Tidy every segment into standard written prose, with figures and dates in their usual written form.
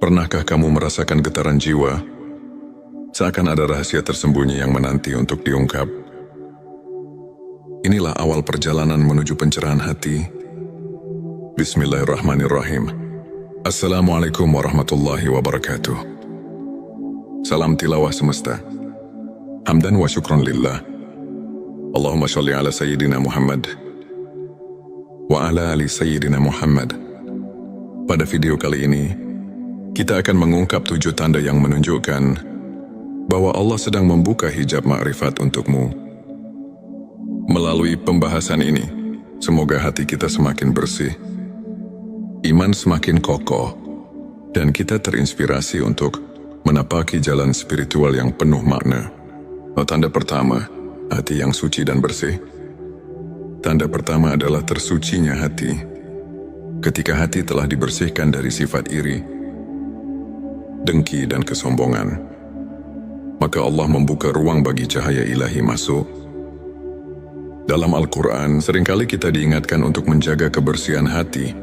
Pernahkah kamu merasakan getaran jiwa? Seakan ada rahasia tersembunyi yang menanti untuk diungkap. Inilah awal perjalanan menuju pencerahan hati. Bismillahirrahmanirrahim. Assalamualaikum warahmatullahi wabarakatuh. Salam tilawah semesta. Hamdan wa syukron lillah. Allahumma sholli ala Sayyidina Muhammad wa ala ali Sayyidina Muhammad. Pada video kali ini, kita akan mengungkap 7 tanda yang menunjukkan bahwa Allah sedang membuka hijab ma'rifat untukmu. Melalui pembahasan ini, semoga hati kita semakin bersih, iman semakin kokoh, dan kita terinspirasi untuk menapaki jalan spiritual yang penuh makna. Tanda pertama, hati yang suci dan bersih. Tanda pertama adalah tersucinya hati. Ketika hati telah dibersihkan dari sifat iri, dengki dan kesombongan, maka Allah membuka ruang bagi cahaya ilahi masuk. Dalam Al-Quran, seringkali kita diingatkan untuk menjaga kebersihan hati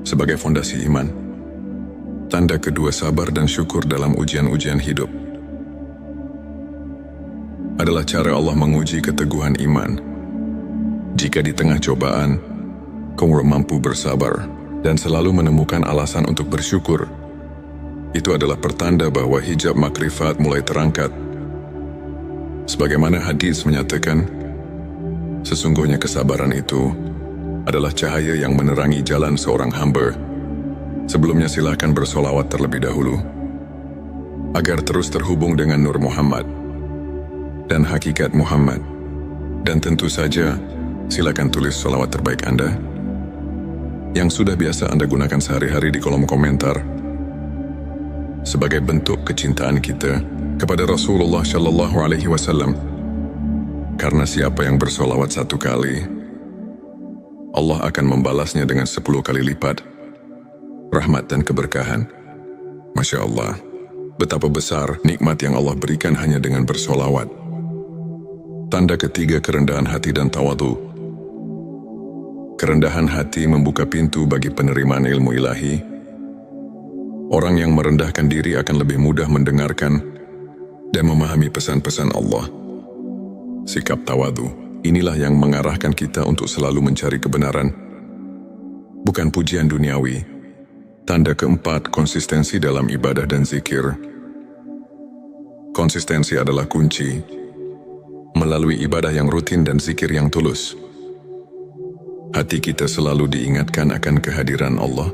sebagai fondasi iman. Tanda kedua, sabar dan syukur dalam ujian-ujian hidup. Adalah cara Allah menguji keteguhan iman. Jika di tengah cobaan, kamu mampu bersabar dan selalu menemukan alasan untuk bersyukur, itu adalah pertanda bahwa hijab makrifat mulai terangkat. Sebagaimana hadis menyatakan, sesungguhnya kesabaran itu adalah cahaya yang menerangi jalan seorang hamba. Sebelumnya silakan bersolawat terlebih dahulu, agar terus terhubung dengan Nur Muhammad dan hakikat Muhammad. Dan tentu saja, silakan tulis solawat terbaik Anda, yang sudah biasa Anda gunakan sehari-hari di kolom komentar, sebagai bentuk kecintaan kita kepada Rasulullah Shallallahu Alaihi Wasallam. Karena siapa yang bersolawat 1 kali, Allah akan membalasnya dengan 10 kali lipat rahmat dan keberkahan. Masya Allah, betapa besar nikmat yang Allah berikan hanya dengan bersolawat. Tanda ketiga, kerendahan hati dan tawadu. Kerendahan hati membuka pintu bagi penerimaan ilmu ilahi. Orang yang merendahkan diri akan lebih mudah mendengarkan dan memahami pesan-pesan Allah. Sikap tawadu, inilah yang mengarahkan kita untuk selalu mencari kebenaran, bukan pujian duniawi. Tanda keempat, konsistensi dalam ibadah dan zikir. Konsistensi adalah kunci. Melalui ibadah yang rutin dan zikir yang tulus, hati kita selalu diingatkan akan kehadiran Allah.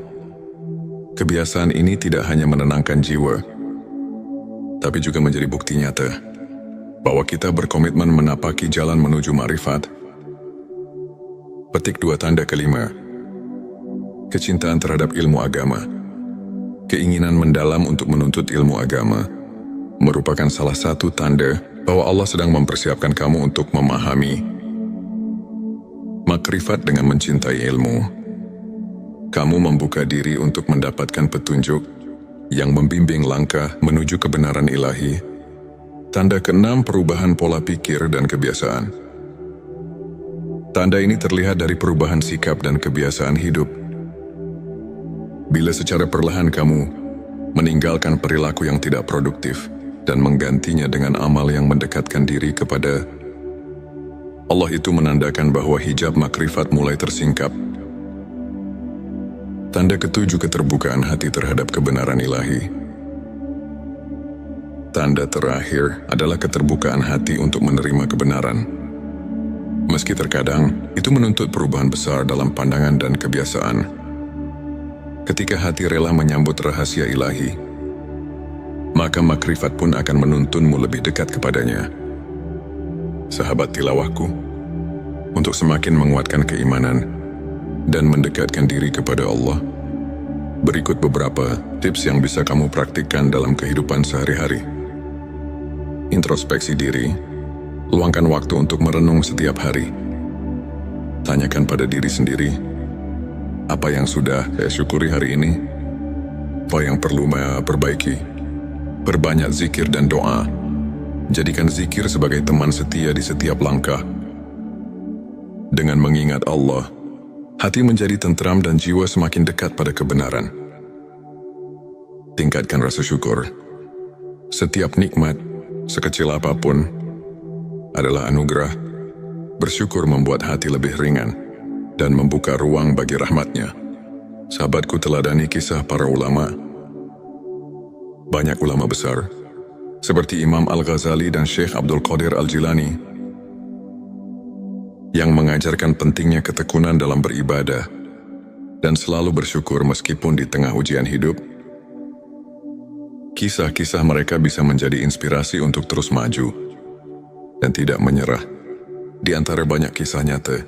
Kebiasaan ini tidak hanya menenangkan jiwa, tapi juga menjadi bukti nyata bahwa kita berkomitmen menapaki jalan menuju ma'rifat. Petik 2, tanda kelima, kecintaan terhadap ilmu agama. Keinginan mendalam untuk menuntut ilmu agama merupakan salah satu tanda bahwa Allah sedang mempersiapkan kamu untuk memahami makrifat. Dengan mencintai ilmu, kamu membuka diri untuk mendapatkan petunjuk yang membimbing langkah menuju kebenaran ilahi. Tanda keenam, perubahan pola pikir dan kebiasaan. Tanda ini terlihat dari perubahan sikap dan kebiasaan hidup. Bila secara perlahan kamu meninggalkan perilaku yang tidak produktif dan menggantinya dengan amal yang mendekatkan diri kepada Allah, itu menandakan bahwa hijab makrifat mulai tersingkap. Tanda ketujuh, keterbukaan hati terhadap kebenaran ilahi. Tanda terakhir adalah keterbukaan hati untuk menerima kebenaran. Meski terkadang itu menuntut perubahan besar dalam pandangan dan kebiasaan. Ketika hati rela menyambut rahasia ilahi, maka makrifat pun akan menuntunmu lebih dekat kepadanya. Sahabat tilawahku, untuk semakin menguatkan keimanan dan mendekatkan diri kepada Allah, berikut beberapa tips yang bisa kamu praktikkan dalam kehidupan sehari-hari. Introspeksi diri. Luangkan waktu untuk merenung setiap hari. Tanyakan pada diri sendiri, apa yang sudah saya syukuri hari ini? Apa yang perlu saya perbaiki? Perbanyak zikir dan doa. Jadikan zikir sebagai teman setia di setiap langkah. Dengan mengingat Allah, hati menjadi tentram dan jiwa semakin dekat pada kebenaran. Tingkatkan rasa syukur. Setiap nikmat, sekecil apapun, adalah anugerah. Bersyukur membuat hati lebih ringan dan membuka ruang bagi rahmatnya. Sahabatku, teladani kisah para ulama. Banyak ulama besar, seperti Imam Al-Ghazali dan Syekh Abdul Qadir Al-Jilani, yang mengajarkan pentingnya ketekunan dalam beribadah dan selalu bersyukur meskipun di tengah ujian hidup. Kisah-kisah mereka bisa menjadi inspirasi untuk terus maju dan tidak menyerah. Di antara banyak kisah nyata,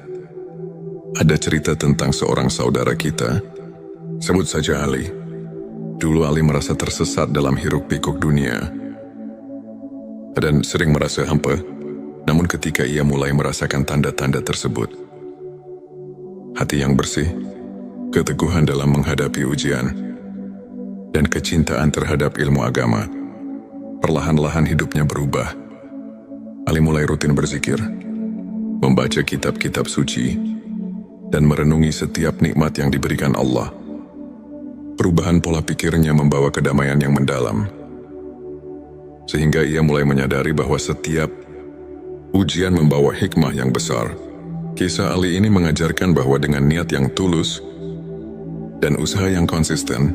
ada cerita tentang seorang saudara kita, sebut saja Ali. Dulu Ali merasa tersesat dalam hiruk-pikuk dunia dan sering merasa hampa. Namun ketika ia mulai merasakan tanda-tanda tersebut, hati yang bersih, keteguhan dalam menghadapi ujian, dan kecintaan terhadap ilmu agama, perlahan-lahan hidupnya berubah. Ali mulai rutin berzikir, membaca kitab-kitab suci, dan merenungi setiap nikmat yang diberikan Allah. Perubahan pola pikirnya membawa kedamaian yang mendalam, sehingga ia mulai menyadari bahwa setiap ujian membawa hikmah yang besar. Kisah Ali ini mengajarkan bahwa dengan niat yang tulus dan usaha yang konsisten,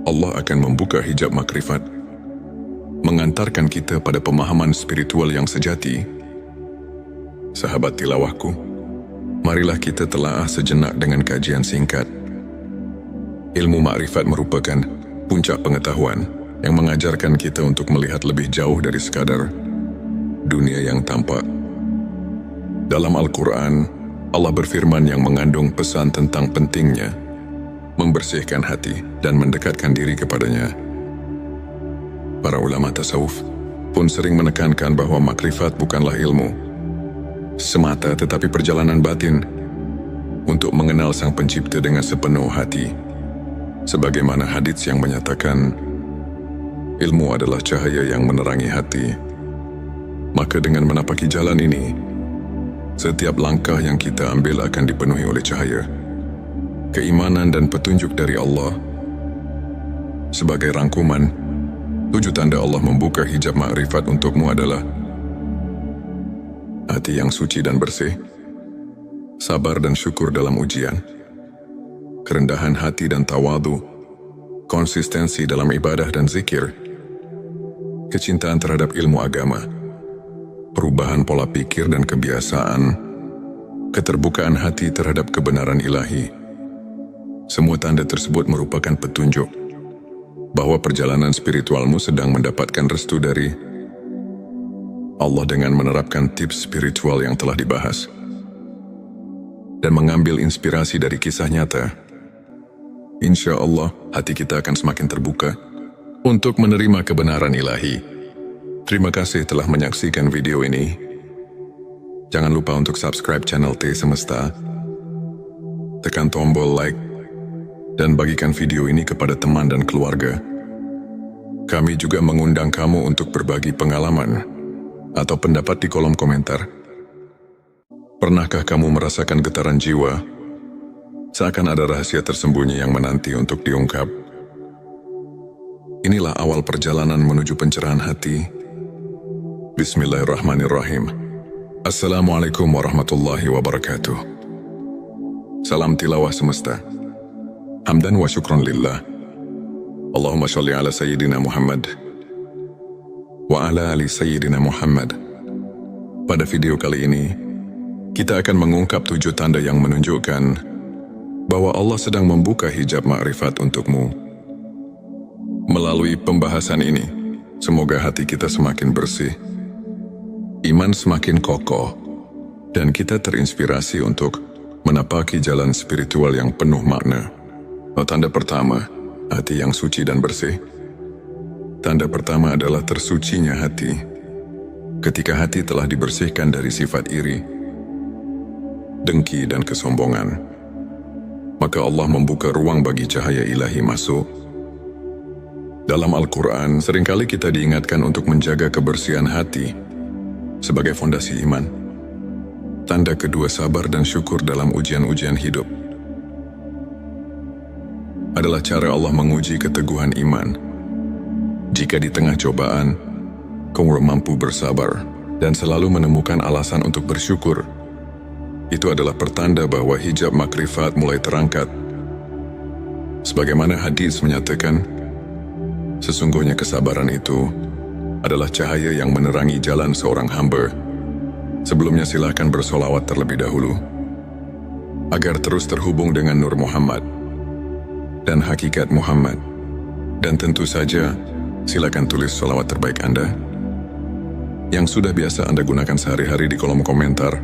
Allah akan membuka hijab makrifat, mengantarkan kita pada pemahaman spiritual yang sejati. Sahabat tilawahku, marilah kita telaah sejenak dengan kajian singkat. Ilmu makrifat merupakan puncak pengetahuan yang mengajarkan kita untuk melihat lebih jauh dari sekadar dunia yang tampak. Dalam Al-Quran, Allah berfirman yang mengandung pesan tentang pentingnya membersihkan hati dan mendekatkan diri kepadanya. Para ulama tasawuf pun sering menekankan bahwa makrifat bukanlah ilmu semata, tetapi perjalanan batin untuk mengenal Sang Pencipta dengan sepenuh hati. Sebagaimana hadits yang menyatakan, ilmu adalah cahaya yang menerangi hati. Maka dengan menapaki jalan ini, setiap langkah yang kita ambil akan dipenuhi oleh cahaya, keimanan dan petunjuk dari Allah. Sebagai rangkuman, 7 tanda Allah membuka hijab makrifat untukmu adalah hati yang suci dan bersih, sabar dan syukur dalam ujian, kerendahan hati dan tawadu, konsistensi dalam ibadah dan zikir, kecintaan terhadap ilmu agama, perubahan pola pikir dan kebiasaan, keterbukaan hati terhadap kebenaran ilahi. Semua tanda tersebut merupakan petunjuk bahwa perjalanan spiritualmu sedang mendapatkan restu dari Allah dengan menerapkan tips spiritual yang telah dibahas dan mengambil inspirasi dari kisah nyata. Insya Allah, hati kita akan semakin terbuka untuk menerima kebenaran ilahi. Terima kasih telah menyaksikan video ini. Jangan lupa untuk subscribe channel T Semesta, tekan tombol like, dan bagikan video ini kepada teman dan keluarga. Kami juga mengundang kamu untuk berbagi pengalaman atau pendapat di kolom komentar. Pernahkah kamu merasakan getaran jiwa, seakan ada rahasia tersembunyi yang menanti untuk diungkap? Inilah awal perjalanan menuju pencerahan hati. Bismillahirrahmanirrahim. Assalamualaikum warahmatullahi wabarakatuh. Salam tilawah semesta. Hamdan wa syukron lillah. Allahumma sholli ala Sayyidina Muhammad wa ala ali Sayyidina Muhammad. Pada video kali ini, kita akan mengungkap 7 tanda yang menunjukkan bahwa Allah sedang membuka hijab makrifat untukmu. Melalui pembahasan ini, semoga hati kita semakin bersih, iman semakin kokoh, dan kita terinspirasi untuk menapaki jalan spiritual yang penuh makna. Tanda pertama, hati yang suci dan bersih. Tanda pertama adalah tersucinya hati. Ketika hati telah dibersihkan dari sifat iri, dengki dan kesombongan, maka Allah membuka ruang bagi cahaya ilahi masuk. Dalam Al-Quran, seringkali kita diingatkan untuk menjaga kebersihan hati sebagai fondasi iman. Tanda kedua, sabar dan syukur dalam ujian-ujian hidup. adalah cara Allah menguji keteguhan iman. Jika di tengah cobaan, kamu mampu bersabar dan selalu menemukan alasan untuk bersyukur, itu adalah pertanda bahwa hijab makrifat mulai terangkat. Sebagaimana hadis menyatakan, sesungguhnya kesabaran itu adalah cahaya yang menerangi jalan seorang hamba. Sebelumnya silakan bersolawat terlebih dahulu, agar terus terhubung dengan Nur Muhammad dan hakikat Muhammad. Dan tentu saja, silakan tulis solawat terbaik Anda, yang sudah biasa Anda gunakan sehari-hari di kolom komentar,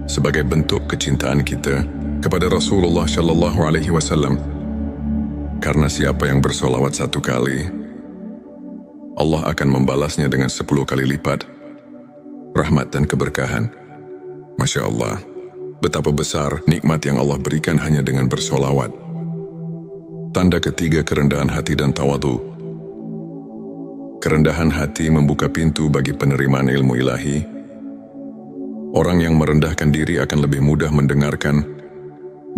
sebagai bentuk kecintaan kita kepada Rasulullah Shallallahu Alaihi Wasallam. Karena siapa yang bersolawat 1 kali, Allah akan membalasnya dengan 10 kali lipat rahmat dan keberkahan. Masya Allah, betapa besar nikmat yang Allah berikan hanya dengan bersolawat. Tanda ketiga, kerendahan hati dan tawadu. Kerendahan hati membuka pintu bagi penerimaan ilmu ilahi. Orang yang merendahkan diri akan lebih mudah mendengarkan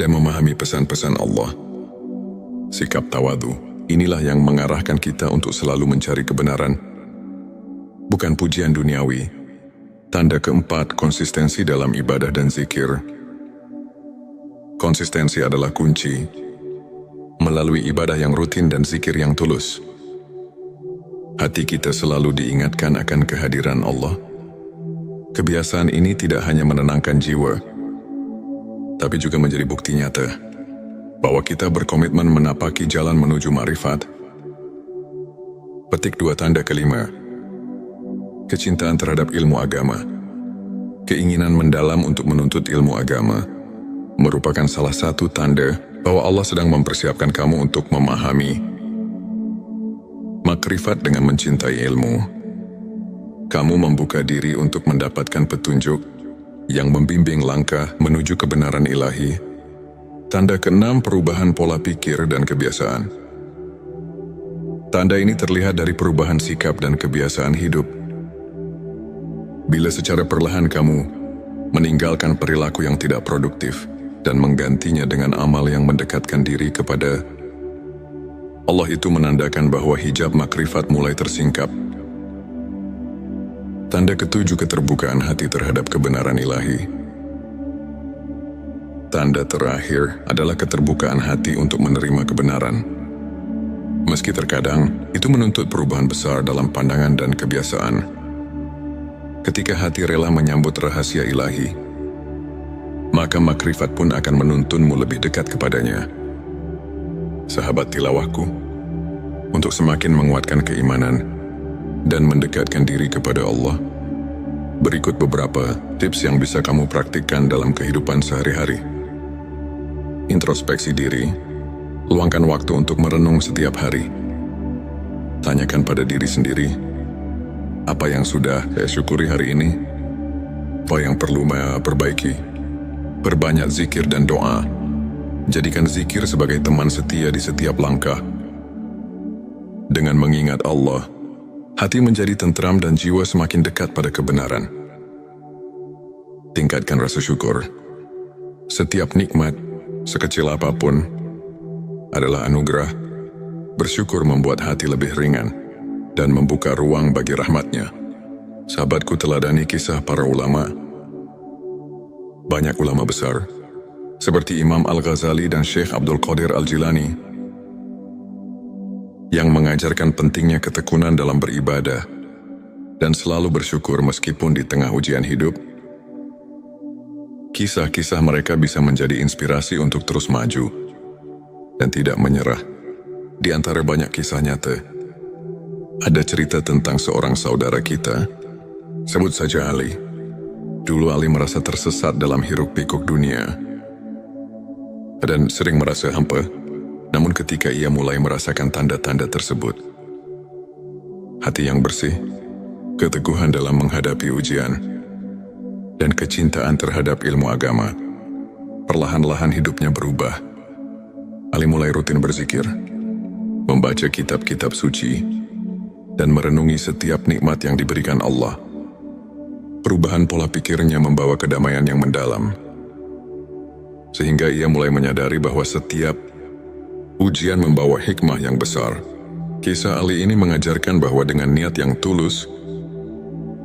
dan memahami pesan-pesan Allah. Sikap tawadu, inilah yang mengarahkan kita untuk selalu mencari kebenaran, bukan pujian duniawi. Tanda keempat, konsistensi dalam ibadah dan zikir. Konsistensi adalah kunci. Melalui ibadah yang rutin dan zikir yang tulus, hati kita selalu diingatkan akan kehadiran Allah. Kebiasaan ini tidak hanya menenangkan jiwa, tapi juga menjadi bukti nyata bahwa kita berkomitmen menapaki jalan menuju ma'rifat. Petik 2, tanda kelima, kecintaan terhadap ilmu agama. Keinginan mendalam untuk menuntut ilmu agama merupakan salah satu tanda bahwa Allah sedang mempersiapkan kamu untuk memahami makrifat. Dengan mencintai ilmu, kamu membuka diri untuk mendapatkan petunjuk yang membimbing langkah menuju kebenaran ilahi. Tanda keenam, perubahan pola pikir dan kebiasaan. Tanda ini terlihat dari perubahan sikap dan kebiasaan hidup. Bila secara perlahan kamu meninggalkan perilaku yang tidak produktif dan menggantinya dengan amal yang mendekatkan diri kepada Allah, itu menandakan bahwa hijab makrifat mulai tersingkap. Tanda ketujuh, keterbukaan hati terhadap kebenaran ilahi. Tanda terakhir adalah keterbukaan hati untuk menerima kebenaran. Meski terkadang itu menuntut perubahan besar dalam pandangan dan kebiasaan. Ketika hati rela menyambut rahasia ilahi, maka makrifat pun akan menuntunmu lebih dekat kepadanya. Sahabat tilawahku, untuk semakin menguatkan keimanan dan mendekatkan diri kepada Allah, berikut beberapa tips yang bisa kamu praktikkan dalam kehidupan sehari-hari. Introspeksi diri. Luangkan waktu untuk merenung setiap hari. Tanyakan pada diri sendiri, apa yang sudah saya syukuri hari ini? Apa yang perlu saya perbaiki? Perbanyak zikir dan doa. Jadikan zikir sebagai teman setia di setiap langkah. Dengan mengingat Allah, hati menjadi tentram dan jiwa semakin dekat pada kebenaran. Tingkatkan rasa syukur. Setiap nikmat, sekecil apapun, adalah anugerah. Bersyukur membuat hati lebih ringan dan membuka ruang bagi rahmatnya. Sahabatku, teladani kisah para ulama. Banyak ulama besar, seperti Imam Al-Ghazali dan Syekh Abdul Qadir Al-Jilani, yang mengajarkan pentingnya ketekunan dalam beribadah dan selalu bersyukur meskipun di tengah ujian hidup. Kisah-kisah mereka bisa menjadi inspirasi untuk terus maju dan tidak menyerah. Di antara banyak kisah nyata, ada cerita tentang seorang saudara kita, sebut saja Ali. Dulu Ali merasa tersesat dalam hiruk-pikuk dunia dan sering merasa hampa. Namun ketika ia mulai merasakan tanda-tanda tersebut, hati yang bersih, keteguhan dalam menghadapi ujian, dan kecintaan terhadap ilmu agama, perlahan-lahan hidupnya berubah. Ali mulai rutin berzikir, membaca kitab-kitab suci, dan merenungi setiap nikmat yang diberikan Allah. Perubahan pola pikirnya membawa kedamaian yang mendalam, sehingga ia mulai menyadari bahwa setiap Ujian membawa hikmah yang besar. Kisah Ali ini mengajarkan bahwa dengan niat yang tulus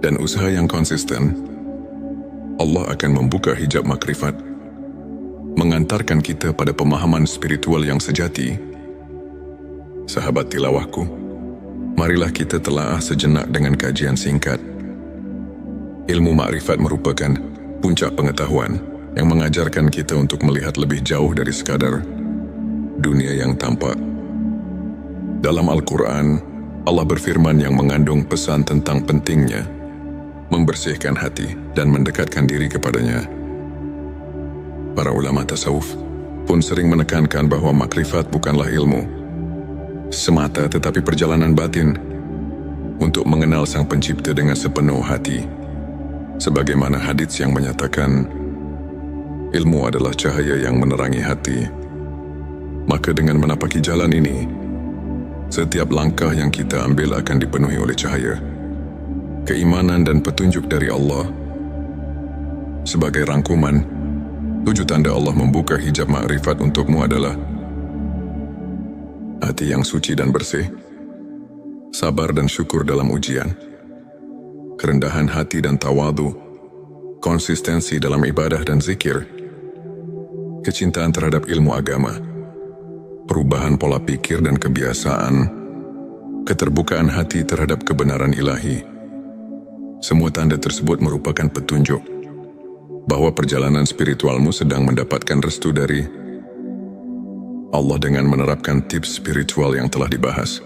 dan usaha yang konsisten, Allah akan membuka hijab makrifat, mengantarkan kita pada pemahaman spiritual yang sejati. Sahabat tilawahku, marilah kita telaah sejenak dengan kajian singkat. Ilmu makrifat merupakan puncak pengetahuan yang mengajarkan kita untuk melihat lebih jauh dari sekadar dunia yang tampak. Dalam Al-Quran, Allah berfirman yang mengandung pesan tentang pentingnya membersihkan hati dan mendekatkan diri kepadanya. Para ulama tasawuf pun sering menekankan bahwa makrifat bukanlah ilmu semata, tetapi perjalanan batin untuk mengenal Sang Pencipta dengan sepenuh hati. Sebagaimana hadits yang menyatakan, ilmu adalah cahaya yang menerangi hati. Maka dengan menapaki jalan ini, setiap langkah yang kita ambil akan dipenuhi oleh cahaya, keimanan dan petunjuk dari Allah. Sebagai rangkuman, 7 tanda Allah membuka hijab makrifat untukmu adalah hati yang suci dan bersih, sabar dan syukur dalam ujian, kerendahan hati dan tawadu, konsistensi dalam ibadah dan zikir, kecintaan terhadap ilmu agama, perubahan pola pikir dan kebiasaan, keterbukaan hati terhadap kebenaran ilahi. Semua tanda tersebut merupakan petunjuk bahwa perjalanan spiritualmu sedang mendapatkan restu dari Allah dengan menerapkan tips spiritual yang telah dibahas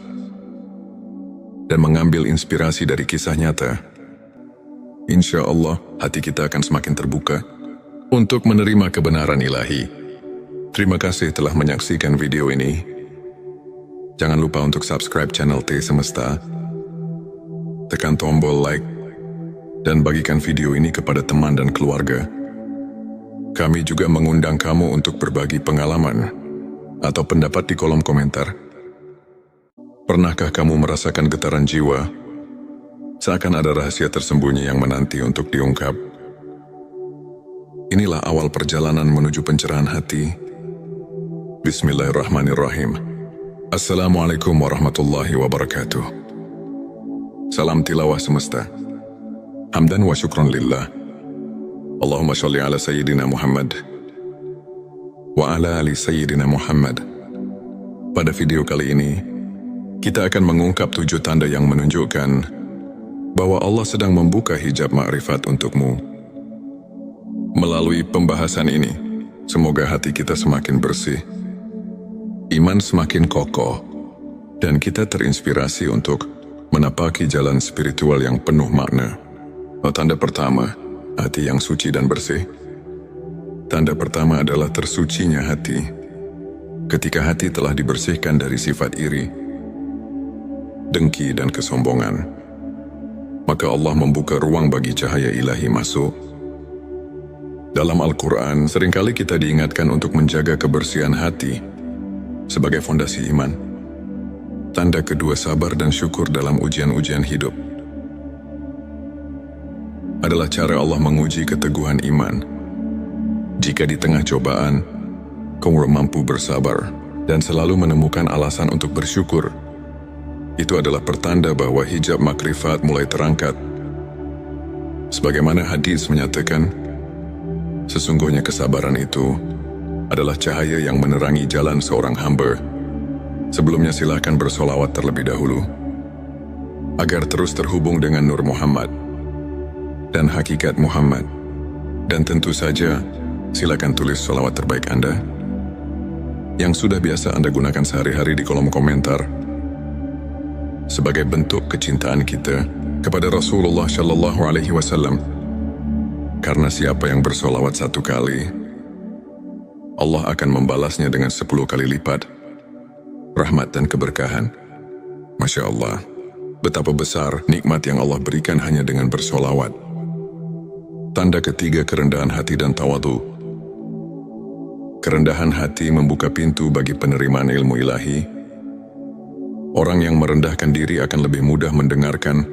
dan mengambil inspirasi dari kisah nyata. Insya Allah, hati kita akan semakin terbuka untuk menerima kebenaran ilahi. Terima kasih telah menyaksikan video ini. Jangan lupa untuk subscribe channel T Semesta, tekan tombol like, dan bagikan video ini kepada teman dan keluarga. Kami juga mengundang kamu untuk berbagi pengalaman atau pendapat di kolom komentar. Pernahkah kamu merasakan getaran jiwa, seakan ada rahasia tersembunyi yang menanti untuk diungkap? Inilah awal perjalanan menuju pencerahan hati. Bismillahirrahmanirrahim. Assalamualaikum warahmatullahi wabarakatuh. Salam tilawah semesta. Hamdan wa syukron lillah. Allahumma sholli ala Sayyidina Muhammad wa ala ali Sayyidina Muhammad. Pada video kali ini, kita akan mengungkap 7 tanda yang menunjukkan bahwa Allah sedang membuka hijab makrifat untukmu. Melalui pembahasan ini, semoga hati kita semakin bersih, iman semakin kokoh, dan kita terinspirasi untuk menapaki jalan spiritual yang penuh makna. Tanda pertama, hati yang suci dan bersih. Tanda pertama adalah tersucinya hati. Ketika hati telah dibersihkan dari sifat iri, dengki dan kesombongan, maka Allah membuka ruang bagi cahaya ilahi masuk. Dalam Al-Quran, seringkali kita diingatkan untuk menjaga kebersihan hati sebagai fondasi iman. Tanda kedua, sabar dan syukur dalam ujian-ujian hidup. Adalah cara Allah menguji keteguhan iman. Jika di tengah cobaan, kamu mampu bersabar dan selalu menemukan alasan untuk bersyukur, itu adalah pertanda bahwa hijab makrifat mulai terangkat. Sebagaimana hadis menyatakan, sesungguhnya kesabaran itu adalah cahaya yang menerangi jalan seorang hamba. Sebelumnya silakan bersolawat terlebih dahulu, agar terus terhubung dengan Nur Muhammad dan hakikat Muhammad. Dan tentu saja, silakan tulis solawat terbaik Anda yang sudah biasa Anda gunakan sehari-hari di kolom komentar, sebagai bentuk kecintaan kita kepada Rasulullah Shallallahu Alaihi Wasallam. Karena siapa yang bersolawat 1 kali, Allah akan membalasnya dengan 10 kali lipat rahmat dan keberkahan. Masya Allah, betapa besar nikmat yang Allah berikan hanya dengan bersolawat. Tanda ketiga, kerendahan hati dan tawadu. Kerendahan hati membuka pintu bagi penerimaan ilmu ilahi. Orang yang merendahkan diri akan lebih mudah mendengarkan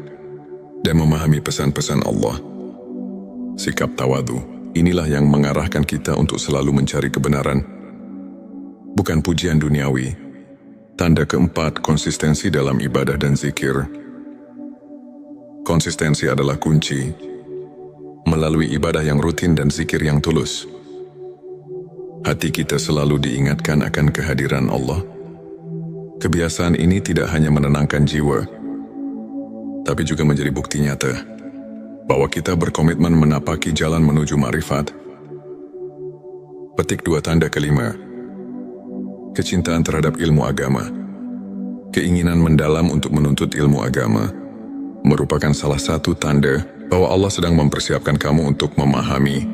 dan memahami pesan-pesan Allah. Sikap tawadu, inilah yang mengarahkan kita untuk selalu mencari kebenaran, bukan pujian duniawi, Tanda keempat, konsistensi dalam ibadah dan zikir. Konsistensi adalah kunci. Melalui ibadah yang rutin dan zikir yang tulus, hati kita selalu diingatkan akan kehadiran Allah. Kebiasaan ini tidak hanya menenangkan jiwa, tapi juga menjadi bukti nyata bahwa kita berkomitmen menapaki jalan menuju ma'rifat. Petik 2 tanda kelima. Kecintaan terhadap ilmu agama. Keinginan mendalam untuk menuntut ilmu agama merupakan salah satu tanda bahwa Allah sedang mempersiapkan kamu untuk memahami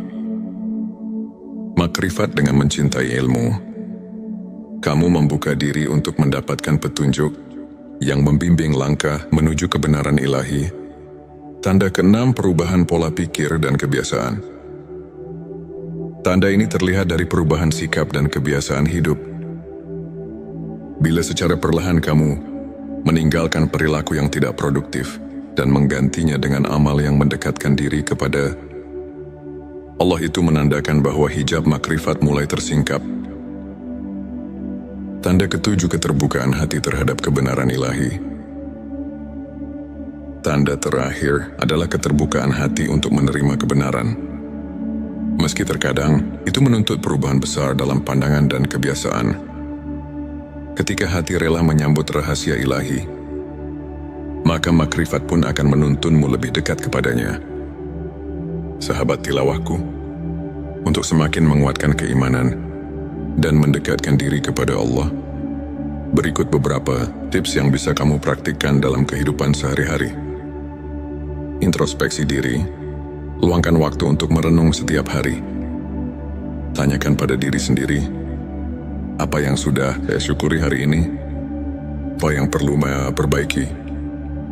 makrifat. Dengan mencintai ilmu, kamu membuka diri untuk mendapatkan petunjuk yang membimbing langkah menuju kebenaran ilahi. Tanda keenam, perubahan pola pikir dan kebiasaan. Tanda ini terlihat dari perubahan sikap dan kebiasaan hidup. Bila secara perlahan kamu meninggalkan perilaku yang tidak produktif dan menggantinya dengan amal yang mendekatkan diri kepada Allah, itu menandakan bahwa hijab makrifat mulai tersingkap. Tanda ketujuh, keterbukaan hati terhadap kebenaran ilahi. Tanda terakhir adalah keterbukaan hati untuk menerima kebenaran. Meski terkadang itu menuntut perubahan besar dalam pandangan dan kebiasaan. Ketika hati rela menyambut rahasia ilahi, maka makrifat pun akan menuntunmu lebih dekat kepadanya. Sahabat tilawahku, untuk semakin menguatkan keimanan dan mendekatkan diri kepada Allah, berikut beberapa tips yang bisa kamu praktikkan dalam kehidupan sehari-hari. Introspeksi diri. Luangkan waktu untuk merenung setiap hari. Tanyakan pada diri sendiri, apa yang sudah saya syukuri hari ini? Apa yang perlu saya perbaiki?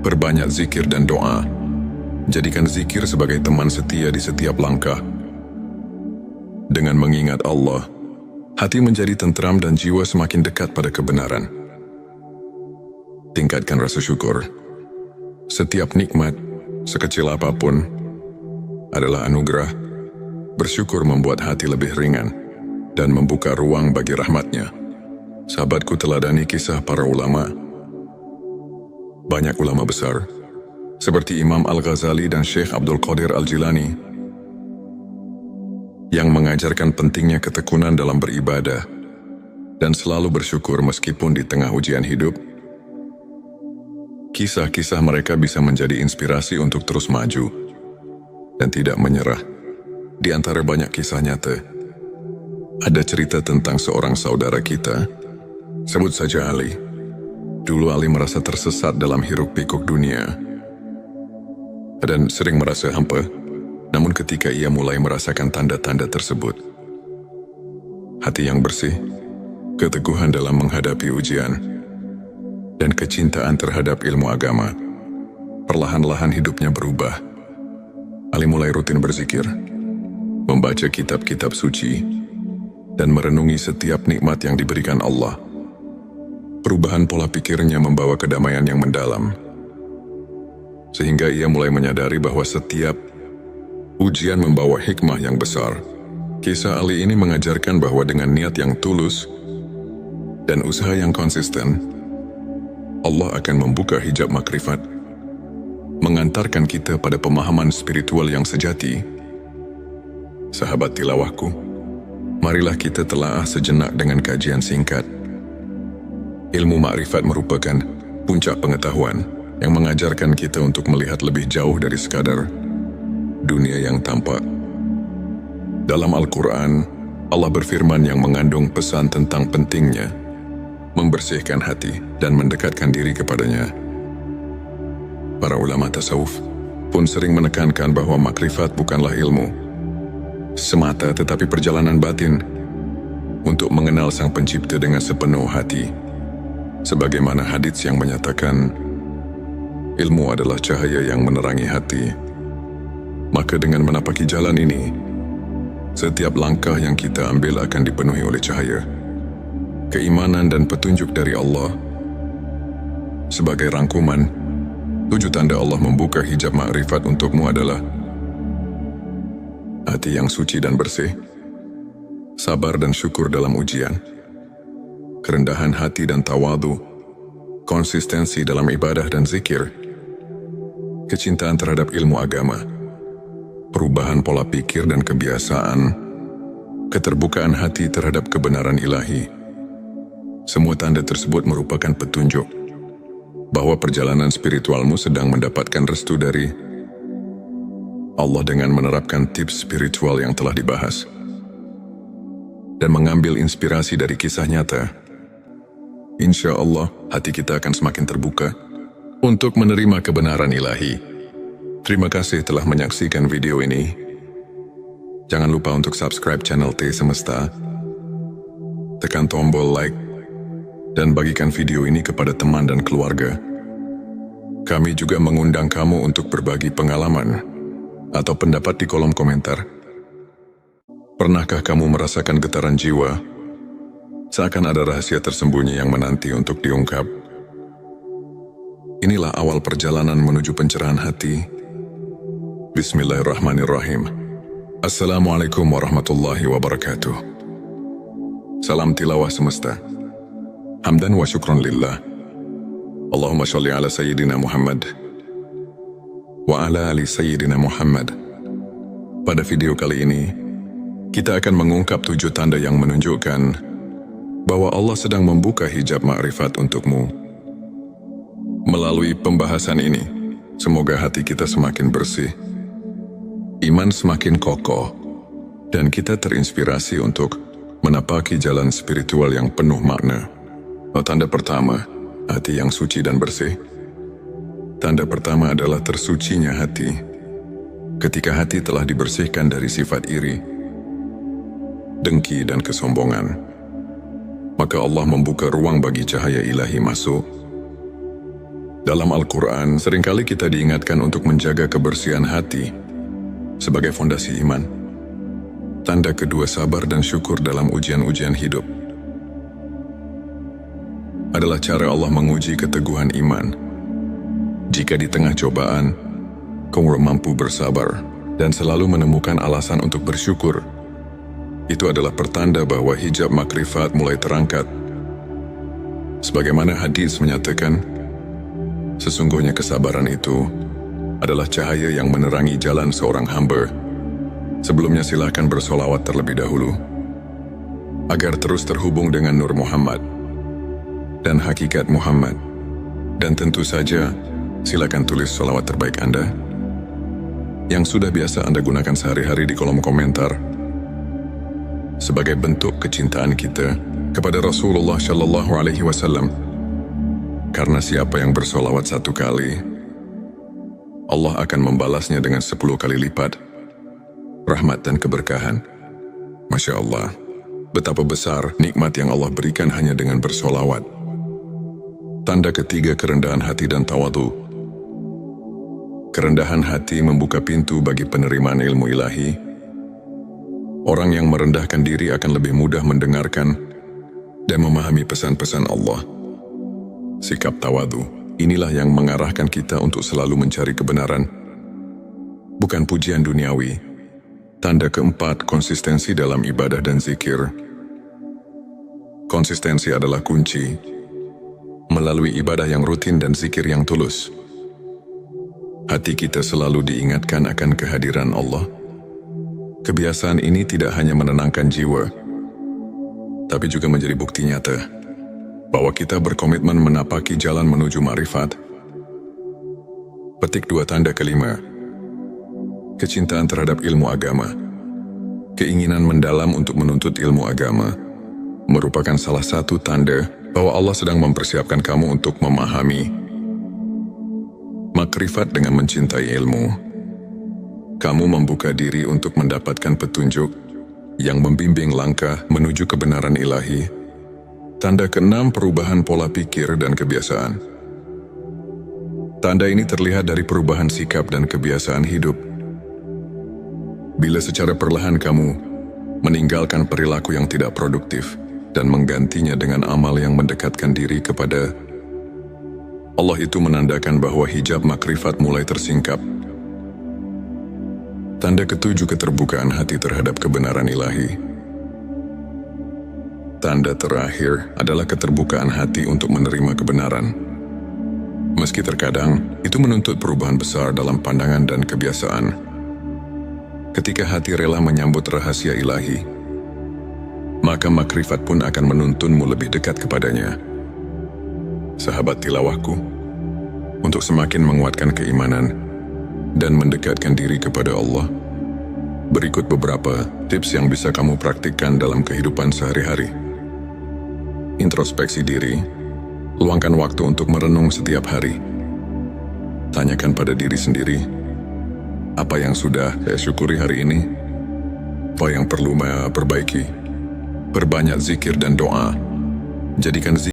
Perbanyak zikir dan doa. Jadikan zikir sebagai teman setia di setiap langkah. Dengan mengingat Allah, hati menjadi tentram dan jiwa semakin dekat pada kebenaran. Tingkatkan rasa syukur. Setiap nikmat, sekecil apapun, adalah anugerah. Bersyukur membuat hati lebih ringan dan membuka ruang bagi rahmatnya. Sahabatku, teladani kisah para ulama. Banyak ulama besar, seperti Imam Al-Ghazali dan Syekh Abdul Qadir Al-Jilani, yang mengajarkan pentingnya ketekunan dalam beribadah dan selalu bersyukur meskipun di tengah ujian hidup. Kisah-kisah mereka bisa menjadi inspirasi untuk terus maju dan tidak menyerah. Di antara banyak kisah nyata, ada cerita tentang seorang saudara kita, sebut saja Ali. Dulu Ali merasa tersesat dalam hiruk-pikuk dunia dan sering merasa hampa. Namun ketika ia mulai merasakan tanda-tanda tersebut, hati yang bersih, keteguhan dalam menghadapi ujian, dan kecintaan terhadap ilmu agama, perlahan-lahan hidupnya berubah. Ali mulai rutin berzikir, membaca kitab-kitab suci, dan merenungi setiap nikmat yang diberikan Allah. Perubahan pola pikirnya membawa kedamaian yang mendalam, sehingga ia mulai menyadari bahwa setiap ujian membawa hikmah yang besar. Kisah Ali ini mengajarkan bahwa dengan niat yang tulus dan usaha yang konsisten, Allah akan membuka hijab makrifat, mengantarkan kita pada pemahaman spiritual yang sejati. Sahabat tilawahku, marilah kita telaah sejenak dengan kajian singkat. Ilmu makrifat merupakan puncak pengetahuan yang mengajarkan kita untuk melihat lebih jauh dari sekadar dunia yang tampak. Dalam Al-Quran, Allah berfirman yang mengandung pesan tentang pentingnya membersihkan hati dan mendekatkan diri kepadanya. Para ulama tasawuf pun sering menekankan bahwa makrifat bukanlah ilmu semata, tetapi perjalanan batin untuk mengenal Sang Pencipta dengan sepenuh hati. Sebagaimana hadits yang menyatakan, ilmu adalah cahaya yang menerangi hati. Maka dengan menapaki jalan ini, setiap langkah yang kita ambil akan dipenuhi oleh cahaya, keimanan dan petunjuk dari Allah. Sebagai rangkuman, 7 tanda Allah membuka hijab makrifat untukmu adalah hati yang suci dan bersih, sabar dan syukur dalam ujian, kerendahan hati dan tawadu, konsistensi dalam ibadah dan zikir, kecintaan terhadap ilmu agama, perubahan pola pikir dan kebiasaan, keterbukaan hati terhadap kebenaran ilahi. Semua tanda tersebut merupakan petunjuk bahwa perjalanan spiritualmu sedang mendapatkan restu dari Allah dengan menerapkan tips spiritual yang telah dibahas dan mengambil inspirasi dari kisah nyata. Insya Allah, hati kita akan semakin terbuka untuk menerima kebenaran ilahi. Terima kasih telah menyaksikan video ini. Jangan lupa untuk subscribe channel T Semesta, tekan tombol like, dan bagikan video ini kepada teman dan keluarga. Kami juga mengundang kamu untuk berbagi pengalaman atau pendapat di kolom komentar. Pernahkah kamu merasakan getaran jiwa? Seakan ada rahasia tersembunyi yang menanti untuk diungkap. Inilah awal perjalanan menuju pencerahan hati. Bismillahirrahmanirrahim. Assalamualaikum warahmatullahi wabarakatuh. Salam tilawah semesta. Hamdan wa syukron lillah. Allahumma sholli ala Sayyidina Muhammad wa ala ali Sayyidina Muhammad. Pada video kali ini, kita akan mengungkap 7 tanda yang menunjukkan bahwa Allah sedang membuka hijab ma'rifat untukmu. Melalui pembahasan ini, semoga hati kita semakin bersih, iman semakin kokoh, dan kita terinspirasi untuk menapaki jalan spiritual yang penuh makna. Tanda pertama, hati yang suci dan bersih. Tanda pertama adalah tersucinya hati. Ketika hati telah dibersihkan dari sifat iri, dengki dan kesombongan, maka Allah membuka ruang bagi cahaya ilahi masuk. Dalam Al-Quran, seringkali kita diingatkan untuk menjaga kebersihan hati sebagai fondasi iman. Tanda kedua, sabar dan syukur dalam ujian-ujian hidup. Adalah cara Allah menguji keteguhan iman. Jika di tengah cobaan, kamu mampu bersabar dan selalu menemukan alasan untuk bersyukur, itu adalah pertanda bahwa hijab makrifat mulai terangkat. Sebagaimana hadis menyatakan, sesungguhnya kesabaran itu adalah cahaya yang menerangi jalan seorang hamba. Sebelumnya silakan bersolawat terlebih dahulu, agar terus terhubung dengan Nur Muhammad dan hakikat Muhammad. Dan tentu saja, silakan tulis solawat terbaik Anda yang sudah biasa Anda gunakan sehari-hari di kolom komentar, sebagai bentuk kecintaan kita kepada Rasulullah Shallallahu Alaihi Wasallam. Karena siapa yang bersolawat 1 kali, Allah akan membalasnya dengan 10 kali lipat rahmat dan keberkahan. Masya Allah, betapa besar nikmat yang Allah berikan hanya dengan bersolawat. Tanda ketiga, kerendahan hati dan tawadu. Kerendahan hati membuka pintu bagi penerimaan ilmu ilahi. Orang yang merendahkan diri akan lebih mudah mendengarkan dan memahami pesan-pesan Allah. Sikap tawadu, inilah yang mengarahkan kita untuk selalu mencari kebenaran, bukan pujian duniawi. Tanda keempat, konsistensi dalam ibadah dan zikir. Konsistensi adalah kunci. Melalui ibadah yang rutin dan zikir yang tulus, hati kita selalu diingatkan akan kehadiran Allah. Kebiasaan ini tidak hanya menenangkan jiwa, tapi juga menjadi bukti nyata bahwa kita berkomitmen menapaki jalan menuju ma'rifat. Petik 2, tanda kelima, kecintaan terhadap ilmu agama. Keinginan mendalam untuk menuntut ilmu agama merupakan salah satu tanda bahwa Allah sedang mempersiapkan kamu untuk memahami makrifat. Dengan mencintai ilmu, kamu membuka diri untuk mendapatkan petunjuk yang membimbing langkah menuju kebenaran ilahi. Tanda keenam, perubahan pola pikir dan kebiasaan. Tanda ini terlihat dari perubahan sikap dan kebiasaan hidup. Bila secara perlahan kamu meninggalkan perilaku yang tidak produktif dan menggantinya dengan amal yang mendekatkan diri kepada Allah, itu menandakan bahwa hijab makrifat mulai tersingkap. Tanda ketujuh, keterbukaan hati terhadap kebenaran ilahi. Tanda terakhir adalah keterbukaan hati untuk menerima kebenaran. Meski terkadang itu menuntut perubahan besar dalam pandangan dan kebiasaan. Ketika hati rela menyambut rahasia ilahi, maka makrifat pun akan menuntunmu lebih dekat kepadanya. Sahabat tilawahku, untuk semakin menguatkan keimanan dan mendekatkan diri kepada Allah, berikut beberapa tips yang bisa kamu praktikkan dalam kehidupan sehari-hari. Introspeksi diri, luangkan waktu untuk merenung setiap hari. Tanyakan pada diri sendiri, apa yang sudah saya syukuri hari ini? Apa yang perlu saya perbaiki? Perbanyak zikir dan doa. Jadikan zikir